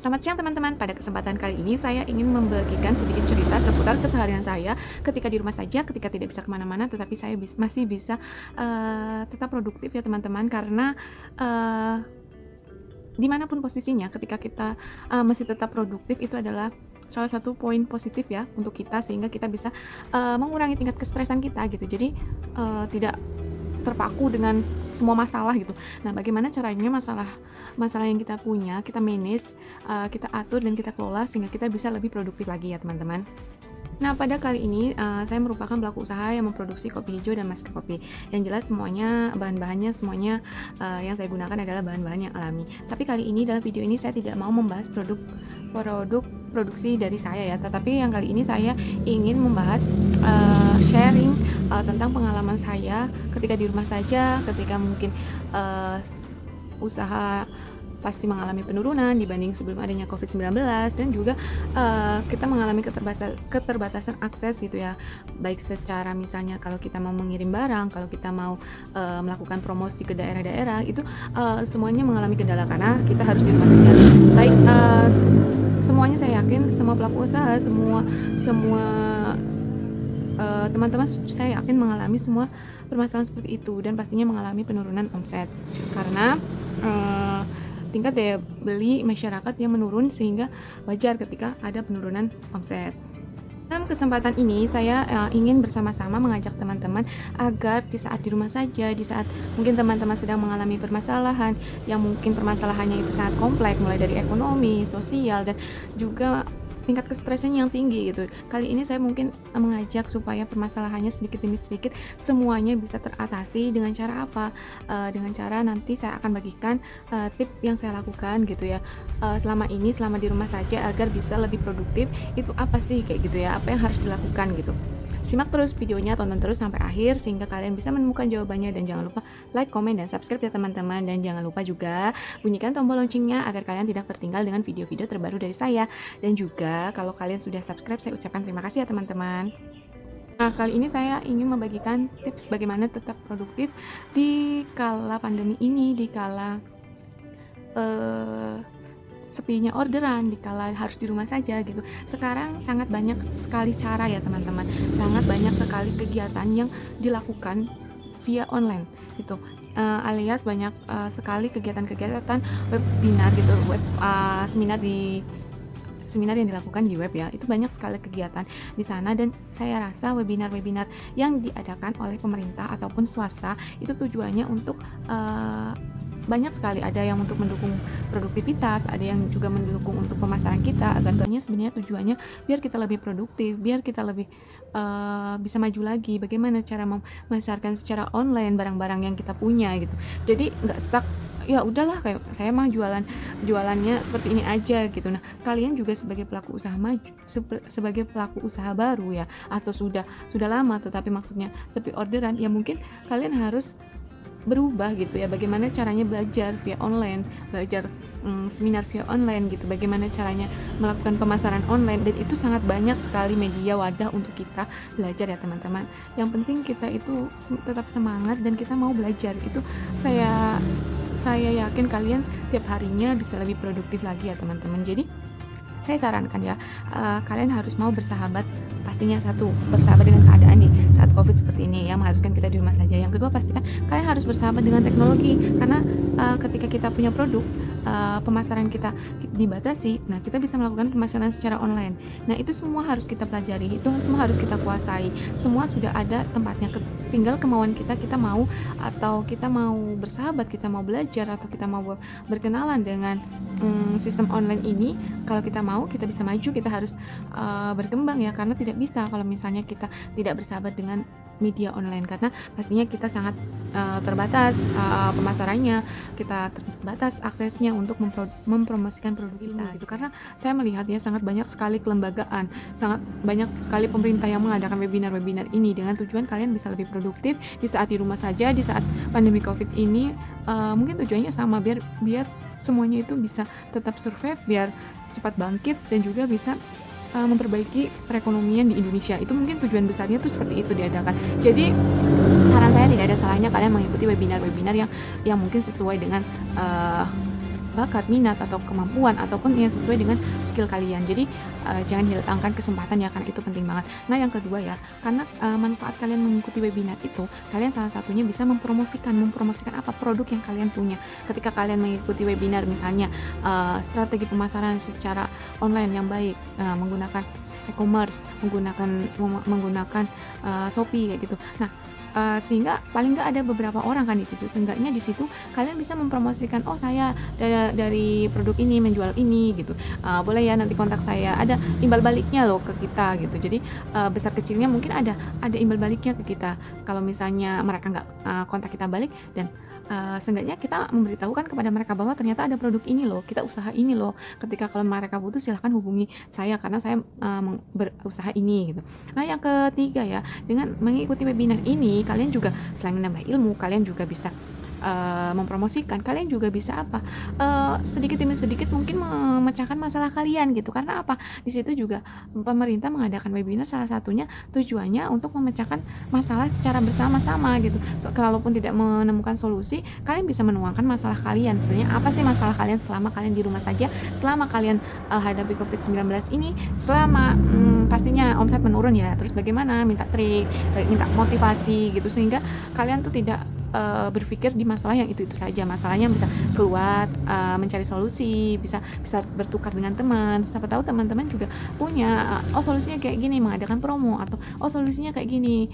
Selamat siang teman-teman, pada kesempatan kali ini saya ingin membagikan sedikit cerita seputar keseharian saya ketika di rumah saja, ketika tidak bisa kemana-mana, tetapi saya masih bisa tetap produktif ya teman-teman, karena dimanapun posisinya ketika kita masih tetap produktif itu adalah salah satu poin positif ya untuk kita, sehingga kita bisa mengurangi tingkat kestresan kita gitu. Jadi tidak terpaku dengan semua masalah gitu. Nah, bagaimana caranya masalah yang kita punya, kita manage, kita atur dan kita kelola sehingga kita bisa lebih produktif lagi ya teman-teman. Nah, pada kali ini saya merupakan pelaku usaha yang memproduksi kopi hijau dan masker kopi. Yang jelas semuanya bahan-bahannya semuanya yang saya gunakan adalah bahan-bahan yang alami. Tapi kali ini dalam video ini saya tidak mau membahas produk produksi dari saya ya, tetapi yang kali ini saya ingin membahas sharing tentang pengalaman saya ketika di rumah saja, ketika mungkin usaha pasti mengalami penurunan dibanding sebelum adanya COVID-19, dan juga kita mengalami keterbatasan akses gitu ya, baik secara misalnya kalau kita mau mengirim barang, kalau kita mau melakukan promosi ke daerah-daerah, itu semuanya mengalami kendala karena kita harus di rumah saja. Baik, semuanya saya yakin, semua pelaku usaha, semua teman-teman saya yakin mengalami semua permasalahan seperti itu, dan pastinya mengalami penurunan omset karena tingkat daya beli masyarakat yang menurun, sehingga wajar ketika ada penurunan omset. Dalam kesempatan ini saya ingin bersama-sama mengajak teman-teman agar di saat di rumah saja, di saat mungkin teman-teman sedang mengalami permasalahan yang mungkin permasalahannya itu sangat kompleks, mulai dari ekonomi, sosial, dan juga tingkat kestresan yang tinggi gitu. Kali ini saya mungkin mengajak supaya permasalahannya sedikit demi sedikit semuanya bisa teratasi dengan cara apa? Dengan cara nanti saya akan bagikan tip yang saya lakukan gitu ya. Selama di rumah saja agar bisa lebih produktif, itu apa sih kayak gitu ya? Apa yang harus dilakukan gitu. Simak terus videonya, tonton terus sampai akhir sehingga kalian bisa menemukan jawabannya, dan jangan lupa like, comment, dan subscribe ya teman-teman, dan jangan lupa juga bunyikan tombol loncengnya agar kalian tidak tertinggal dengan video-video terbaru dari saya. Dan juga kalau kalian sudah subscribe, saya ucapkan terima kasih ya teman-teman. Nah, kali ini saya ingin membagikan tips bagaimana tetap produktif di kala pandemi ini, di kala sepinya orderan, dikala harus di rumah saja gitu. Sekarang sangat banyak sekali cara ya teman-teman, sangat banyak sekali kegiatan yang dilakukan via online gitu, alias banyak sekali kegiatan-kegiatan webinar gitu, seminar yang dilakukan di web ya, itu banyak sekali kegiatan di sana. Dan saya rasa webinar-webinar yang diadakan oleh pemerintah ataupun swasta itu tujuannya untuk banyak sekali, ada yang untuk mendukung produktivitas, ada yang juga mendukung untuk pemasaran kita, agar sebenarnya tujuannya biar kita lebih produktif, biar kita lebih bisa maju lagi, bagaimana cara memasarkan secara online barang-barang yang kita punya gitu. Jadi nggak stuck, ya udahlah kayak saya mah jualannya seperti ini aja gitu. Nah, kalian juga sebagai pelaku usaha sebagai pelaku usaha baru ya, atau sudah lama tetapi maksudnya sepi orderan, ya mungkin kalian harus berubah gitu ya, bagaimana caranya belajar via online, belajar seminar via online gitu, bagaimana caranya melakukan pemasaran online, dan itu sangat banyak sekali media wadah untuk kita belajar ya teman-teman. Yang penting kita itu tetap semangat dan kita mau belajar, itu saya yakin kalian tiap harinya bisa lebih produktif lagi ya teman-teman. Jadi saya sarankan ya, kalian harus mau bersahabat. Pastinya satu, bersahabat dengan keadaan nih saat COVID seperti ini yang mengharuskan kita di rumah saja. Yang kedua, pastikan kalian harus bersahabat dengan teknologi, karena ketika kita punya produk, pemasaran kita dibatasi, nah kita bisa melakukan pemasaran secara online. Nah, itu semua harus kita pelajari, itu semua harus kita kuasai. Semua sudah ada tempatnya, tinggal kemauan kita mau atau kita mau bersahabat, kita mau belajar, atau kita mau berkenalan dengan sistem online ini. Kalau kita mau, kita bisa maju, kita harus berkembang ya, karena tidak bisa kalau misalnya kita tidak bersahabat dengan media online, karena pastinya kita sangat terbatas pemasarannya, kita terbatas aksesnya untuk mempromosikan produk kita gitu. Karena saya melihat ya, sangat banyak sekali kelembagaan, sangat banyak sekali pemerintah yang mengadakan webinar-webinar ini dengan tujuan kalian bisa lebih produktif di saat di rumah saja, di saat pandemi COVID ini. Mungkin tujuannya sama, biar semuanya itu bisa tetap survive, biar cepat bangkit, dan juga bisa memperbaiki perekonomian di Indonesia. Itu mungkin tujuan besarnya tuh seperti itu diadakan. Jadi saran saya, tidak ada salahnya kalian mengikuti webinar-webinar yang mungkin sesuai dengan bakat, minat, atau kemampuan, ataupun yang sesuai dengan skill kalian. Jadi jangan hilangkan kesempatan ya, karena itu penting banget. Nah yang kedua ya, karena manfaat kalian mengikuti webinar itu, kalian salah satunya bisa mempromosikan apa produk yang kalian punya. Ketika kalian mengikuti webinar misalnya strategi pemasaran secara online yang baik, menggunakan e-commerce, menggunakan Shopee kayak gitu. Nah, sehingga paling nggak ada beberapa orang kan di situ. Seenggaknya di situ kalian bisa mempromosikan, oh saya dari produk ini menjual ini gitu. Boleh ya nanti kontak saya. Ada imbal baliknya loh ke kita gitu. Jadi besar kecilnya mungkin ada imbal baliknya ke kita. Kalau misalnya mereka nggak kontak kita balik, dan seenggaknya kita memberitahukan kepada mereka bahwa ternyata ada produk ini loh, kita usaha ini loh. Ketika kalau mereka butuh silahkan hubungi saya karena saya berusaha ini gitu. Nah yang ketiga ya, dengan mengikuti webinar ini kalian juga selain menambah ilmu, kalian juga bisa mempromosikan, kalian juga bisa sedikit demi sedikit mungkin memecahkan masalah kalian gitu. Karena apa? Di situ juga pemerintah mengadakan webinar, salah satunya tujuannya untuk memecahkan masalah secara bersama-sama gitu. Kalaupun tidak menemukan solusi, kalian bisa menuangkan masalah kalian. Sebenarnya apa sih masalah kalian selama kalian di rumah saja, selama kalian hadapi COVID-19 ini, selama pastinya omset menurun ya. Terus bagaimana? Minta trik, minta motivasi gitu, sehingga kalian tuh tidak berpikir di masalah yang itu saja. Masalahnya bisa keluar, mencari solusi, bisa bertukar dengan teman. Siapa tahu teman-teman juga punya solusinya kayak gini, mengadakan promo, atau solusinya kayak gini.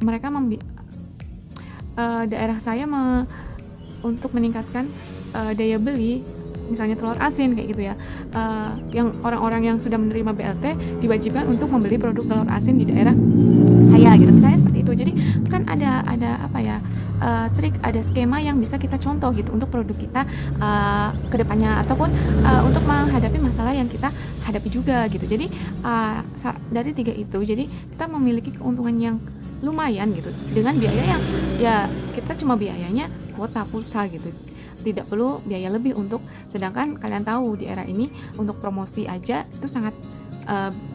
Mereka daerah saya untuk meningkatkan daya beli, misalnya telur asin kayak gitu ya, yang orang-orang yang sudah menerima BLT diwajibkan untuk membeli produk telur asin di daerah saya gitu, misalnya seperti itu. Jadi kan ada trik, ada skema yang bisa kita contoh gitu untuk produk kita ke depannya, ataupun untuk menghadapi masalah yang kita hadapi juga gitu. Jadi dari 3 itu, jadi kita memiliki keuntungan yang lumayan gitu dengan biaya yang ya kita cuma biayanya kuota pulsa gitu, tidak perlu biaya lebih untuk, sedangkan kalian tahu di era ini untuk promosi aja itu sangat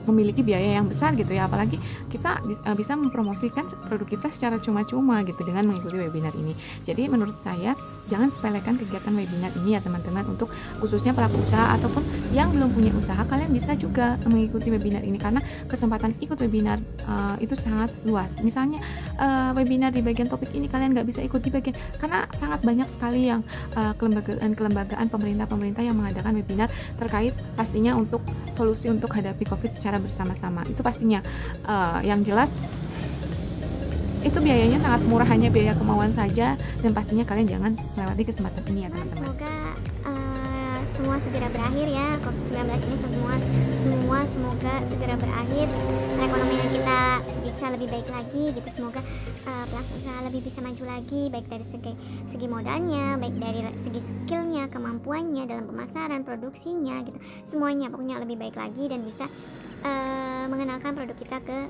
memiliki biaya yang besar gitu ya, apalagi kita bisa mempromosikan produk kita secara cuma-cuma gitu dengan mengikuti webinar ini. Jadi menurut saya jangan sepelekan kegiatan webinar ini ya teman-teman, untuk khususnya pelaku usaha ataupun yang belum punya usaha, kalian bisa juga mengikuti webinar ini karena kesempatan ikut webinar itu sangat luas. Misalnya webinar di bagian topik ini kalian nggak bisa ikut di bagian, karena sangat banyak sekali yang kelembagaan pemerintah yang mengadakan webinar terkait pastinya untuk solusi untuk hadapi COVID secara bersama-sama. Itu pastinya yang jelas itu biayanya sangat murah, hanya biaya kemauan saja, dan pastinya kalian jangan melewati kesempatan ini ya teman-teman. Semoga semua segera berakhir ya, COVID-19 ini semua semoga segera berakhir, perekonomian kita bisa lebih baik lagi gitu. Semoga pelaku usaha lebih bisa maju lagi, baik dari segi modalnya, baik dari segi skillnya, kemampuannya dalam pemasaran, produksinya gitu, semuanya pokoknya lebih baik lagi, dan bisa mengenalkan produk kita ke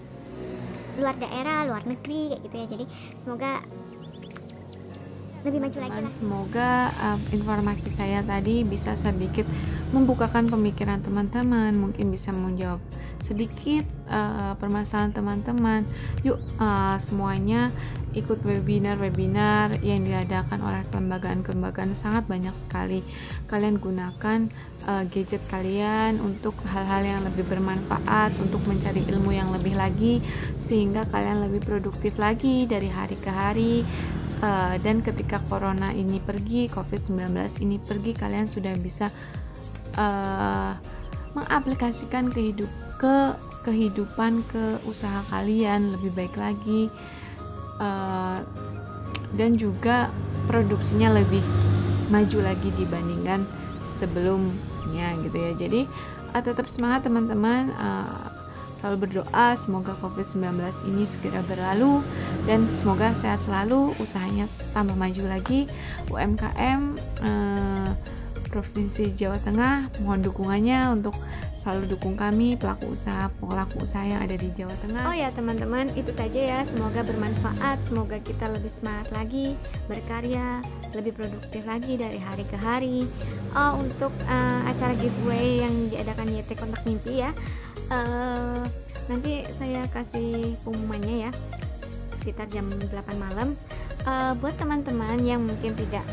luar daerah, luar negeri kayak gitu ya. Jadi semoga lebih maju lagi lah. Semoga informasi saya tadi bisa sedikit membukakan pemikiran teman-teman, mungkin bisa menjawab sedikit permasalahan teman-teman. Yuk semuanya ikut webinar yang diadakan oleh kelembagaan sangat banyak sekali. Kalian gunakan gadget kalian untuk hal-hal yang lebih bermanfaat, untuk mencari ilmu yang lebih lagi, sehingga kalian lebih produktif lagi dari hari ke hari. Dan ketika corona ini pergi, COVID-19 ini pergi, kalian sudah bisa mengaplikasikan kehidupan ke usaha kalian lebih baik lagi, dan juga produksinya lebih maju lagi dibandingkan sebelumnya gitu ya. Jadi tetap semangat teman-teman, selalu berdoa semoga COVID-19 ini segera berlalu, dan semoga sehat selalu, usahanya tambah maju lagi. UMKM Provinsi Jawa Tengah mohon dukungannya untuk selalu dukung kami, pelaku usaha yang ada di Jawa Tengah. Oh ya teman-teman, itu saja ya, semoga bermanfaat, semoga kita lebih semangat lagi berkarya, lebih produktif lagi dari hari ke hari. Untuk acara giveaway yang diadakan YT Kontak Mimpi ya, nanti saya kasih pengumumannya ya sekitar jam 8 malam. Buat teman-teman yang mungkin tidak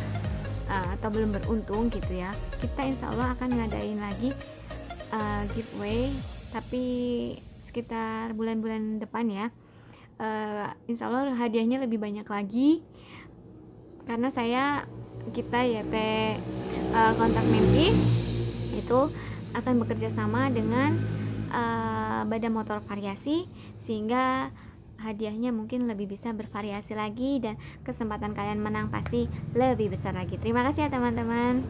atau belum beruntung gitu ya, kita insya Allah akan ngadain lagi giveaway, tapi sekitar bulan-bulan depan ya. Insya Allah hadiahnya lebih banyak lagi, karena kita YT Kontak Mimpi itu akan bekerja sama dengan Badan Motor Variasi, sehingga hadiahnya mungkin lebih bisa bervariasi lagi dan kesempatan kalian menang pasti lebih besar lagi. Terima kasih ya teman-teman.